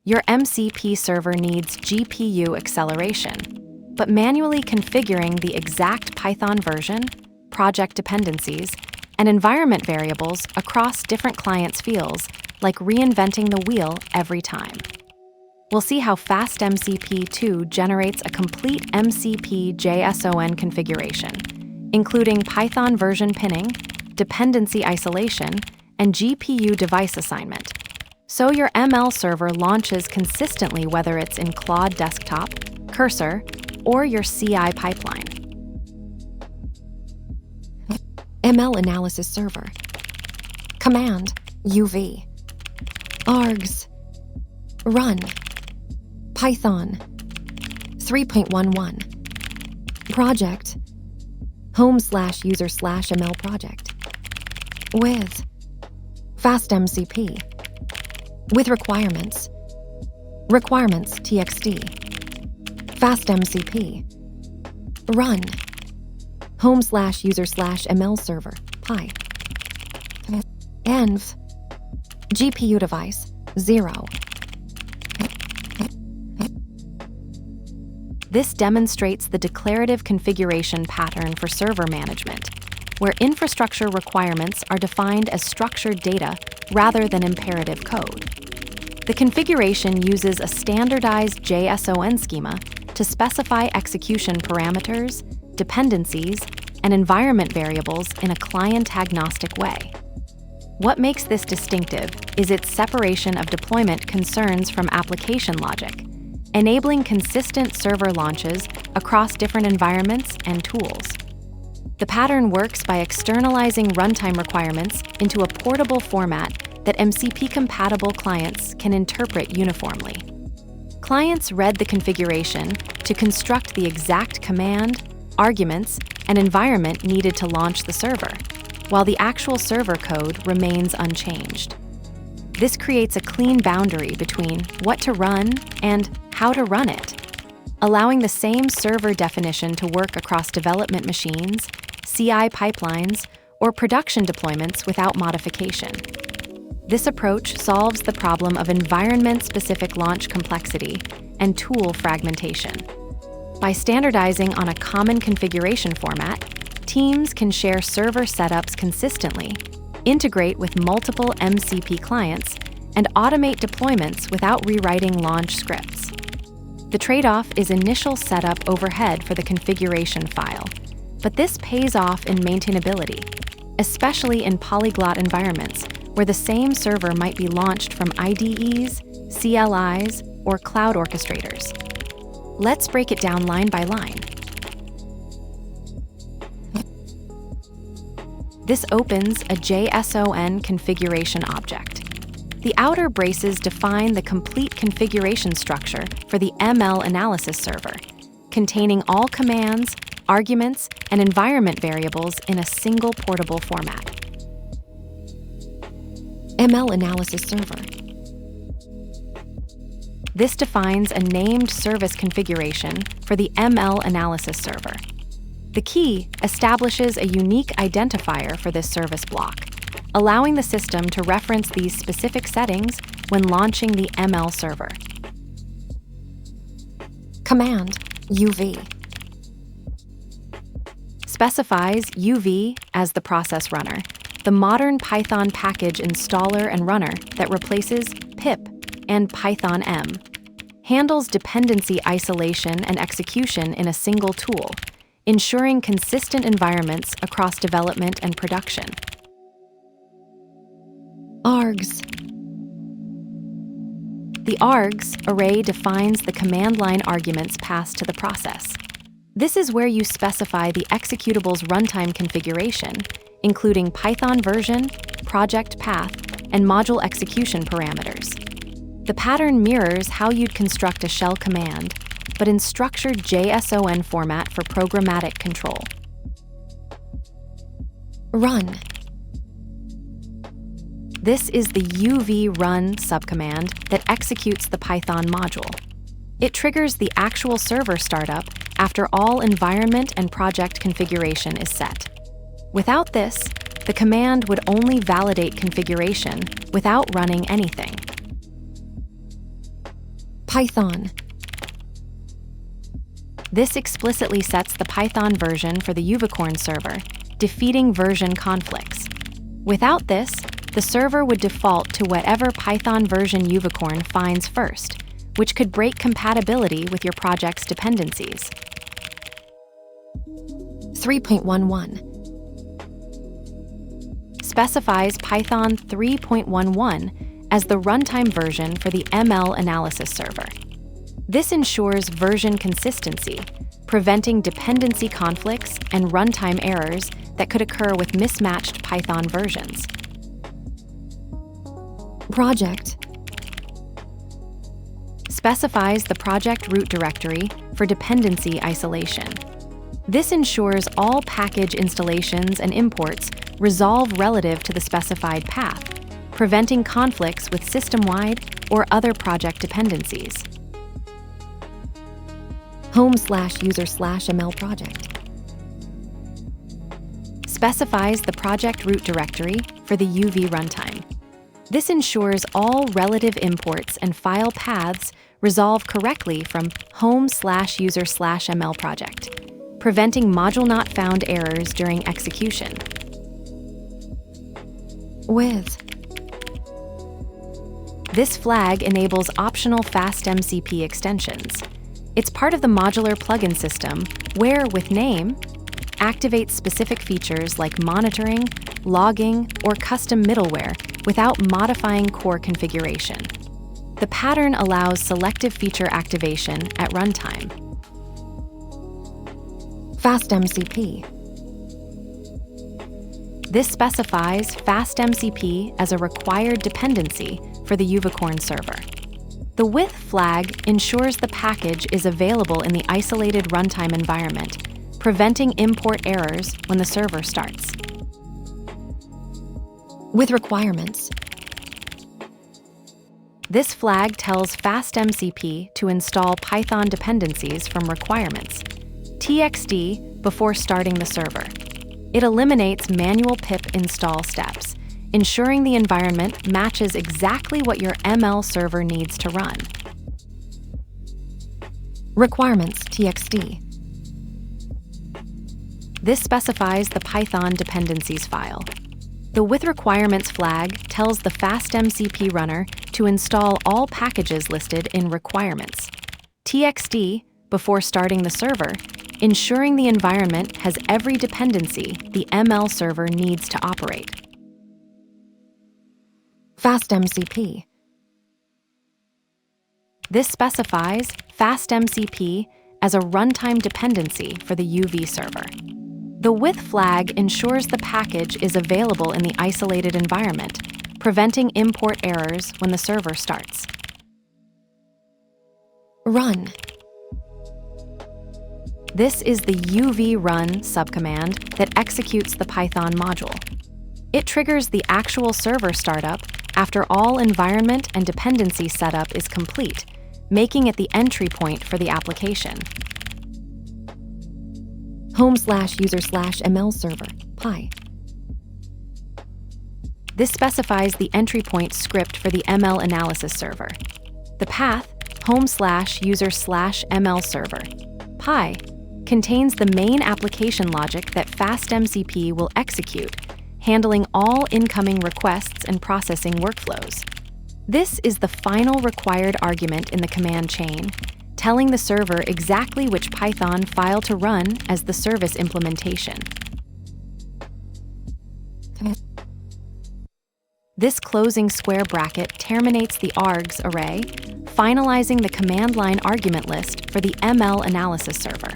Your MCP server needs GPU acceleration, but manually configuring the exact Python version, project dependencies, and environment variables across different clients feels like reinventing the wheel every time. We'll see how FastMCP 2 generates a complete MCP JSON configuration, including Python version pinning, dependency isolation, and GPU device assignment, so your ML server launches consistently whether it's in Claude Desktop, Cursor, or your CI pipeline. ML analysis server. Command, UV. Args. Run. Python. 3.11. Project. home/user/ML project. With FastMCP. With requirements. Requirements txt. FastMCP. Run. home/user/ML server. Pi. Env. GPU device 0. This demonstrates the declarative configuration pattern for server management, where infrastructure requirements are defined as structured data rather than imperative code. The configuration uses a standardized JSON schema to specify execution parameters, dependencies, and environment variables in a client-agnostic way. What makes this distinctive is its separation of deployment concerns from application logic, enabling consistent server launches across different environments and tools. The pattern works by externalizing runtime requirements into a portable format that MCP-compatible clients can interpret uniformly. Clients read the configuration to construct the exact command, arguments, and environment needed to launch the server, while the actual server code remains unchanged. This creates a clean boundary between what to run and how to run it, allowing the same server definition to work across development machines, CI pipelines, or production deployments without modification. This approach solves the problem of environment-specific launch complexity and tool fragmentation. By standardizing on a common configuration format, teams can share server setups consistently, integrate with multiple MCP clients, and automate deployments without rewriting launch scripts. The trade-off is initial setup overhead for the configuration file, but this pays off in maintainability, especially in polyglot environments where the same server might be launched from IDEs, CLIs, or cloud orchestrators. Let's break it down line by line. This opens a JSON configuration object. The outer braces define the complete configuration structure for the ML analysis server, containing all commands, arguments, and environment variables in a single portable format. ML analysis server. This defines a named service configuration for the ML analysis server. The key establishes a unique identifier for this service block, allowing the system to reference these specific settings when launching the ML server. Command, UV. Specifies UV as the process runner, the modern Python package installer and runner that replaces pip and Python M. Handles dependency isolation and execution in a single tool, ensuring consistent environments across development and production. Args. The args array defines the command line arguments passed to the process. This is where you specify the executable's runtime configuration, including Python version, project path, and module execution parameters. The pattern mirrors how you'd construct a shell command, but in structured JSON format for programmatic control. Run. This is the UV run subcommand that executes the Python module. It triggers the actual server startup after all environment and project configuration is set. Without this, the command would only validate configuration without running anything. Python. This explicitly sets the Python version for the Uvicorn server, defeating version conflicts. Without this, the server would default to whatever Python version Uvicorn finds first, which could break compatibility with your project's dependencies. 3.11. Specifies Python 3.11 as the runtime version for the ML analysis server. This ensures version consistency, preventing dependency conflicts and runtime errors that could occur with mismatched Python versions. Project. Specifies the project root directory for dependency isolation. This ensures all package installations and imports resolve relative to the specified path, preventing conflicts with system-wide or other project dependencies. home/user/ml project. Specifies the project root directory for the UV runtime. This ensures all relative imports and file paths resolve correctly from home/user/ml project, preventing module not found errors during execution. With. This flag enables optional FastMCP extensions. It's part of the modular plugin system where, with name, activates specific features like monitoring, logging, or custom middleware without modifying core configuration. The pattern allows selective feature activation at runtime. FastMCP. This specifies FastMCP as a required dependency for the Uvicorn server. The with flag ensures the package is available in the isolated runtime environment, preventing import errors when the server starts. With requirements. This flag tells FastMCP to install Python dependencies from requirements, txt, before starting the server. It eliminates manual pip install steps, ensuring the environment matches exactly what your ML server needs to run. Requirements txt. This specifies the Python dependencies file. The with requirements flag tells the FastMCP runner to install all packages listed in requirements, txt, before starting the server, ensuring the environment has every dependency the ML server needs to operate. FastMCP. This specifies FastMCP as a runtime dependency for the UV server. The with flag ensures the package is available in the isolated environment, preventing import errors when the server starts. Run. This is the UV run subcommand that executes the Python module. It triggers the actual server startup after all environment and dependency setup is complete, making it the entry point for the application. home/user/ml server, Pi. This specifies the entry point script for the ML analysis server. The path, home/user/ml server, Pi, contains the main application logic that FastMCP will execute, handling all incoming requests and processing workflows. This is the final required argument in the command chain, telling the server exactly which Python file to run as the service implementation. This closing square bracket terminates the args array, finalizing the command line argument list for the ML analysis server.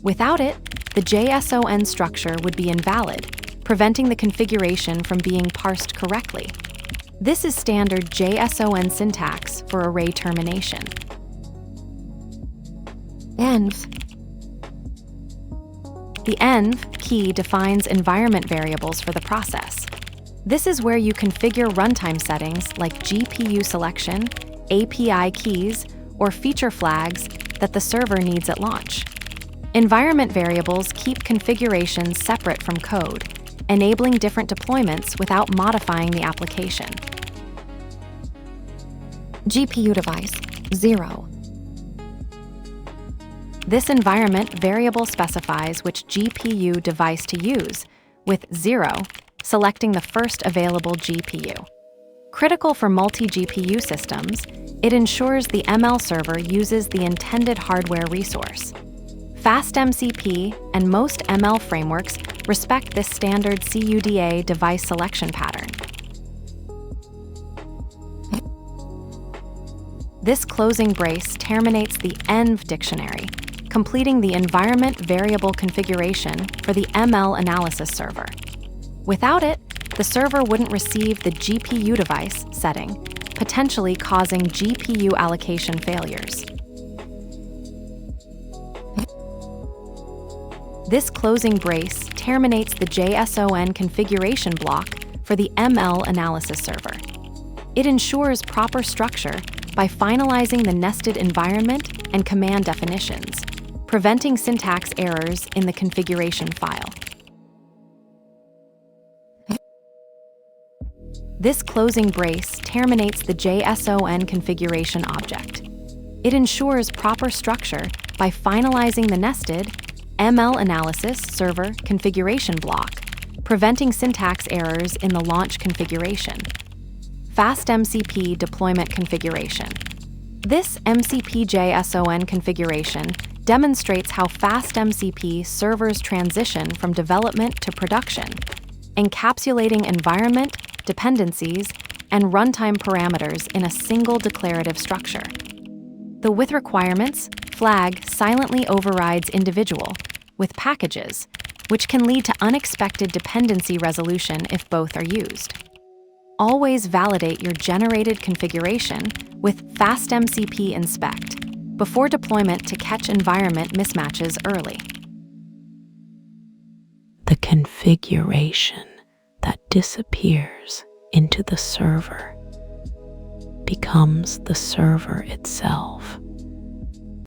Without it, the JSON structure would be invalid, preventing the configuration from being parsed correctly. This is standard JSON syntax for array termination. Env. The env key defines environment variables for the process. This is where you configure runtime settings like GPU selection, API keys, or feature flags that the server needs at launch. Environment variables keep configurations separate from code, enabling different deployments without modifying the application. GPU device, 0. This environment variable specifies which GPU device to use, with 0 selecting the first available GPU. Critical for multi-GPU systems, it ensures the ML server uses the intended hardware resource. FastMCP and most ML frameworks respect this standard CUDA device selection pattern. This closing brace terminates the env dictionary, completing the environment variable configuration for the ML analysis server. Without it, the server wouldn't receive the GPU device setting, potentially causing GPU allocation failures. This closing brace terminates the JSON configuration block for the ML analysis server. It ensures proper structure by finalizing the nested environment and command definitions, preventing syntax errors in the configuration file. This closing brace terminates the JSON configuration object. It ensures proper structure by finalizing the nested ML analysis server configuration block, preventing syntax errors in the launch configuration. FastMCP deployment configuration. This MCP JSON configuration demonstrates how FastMCP servers transition from development to production, encapsulating environment, dependencies, and runtime parameters in a single declarative structure. The with requirements flag silently overrides individual with packages, which can lead to unexpected dependency resolution if both are used. Always validate your generated configuration with FastMCP inspect before deployment to catch environment mismatches early. The configuration that disappears into the server becomes the server itself.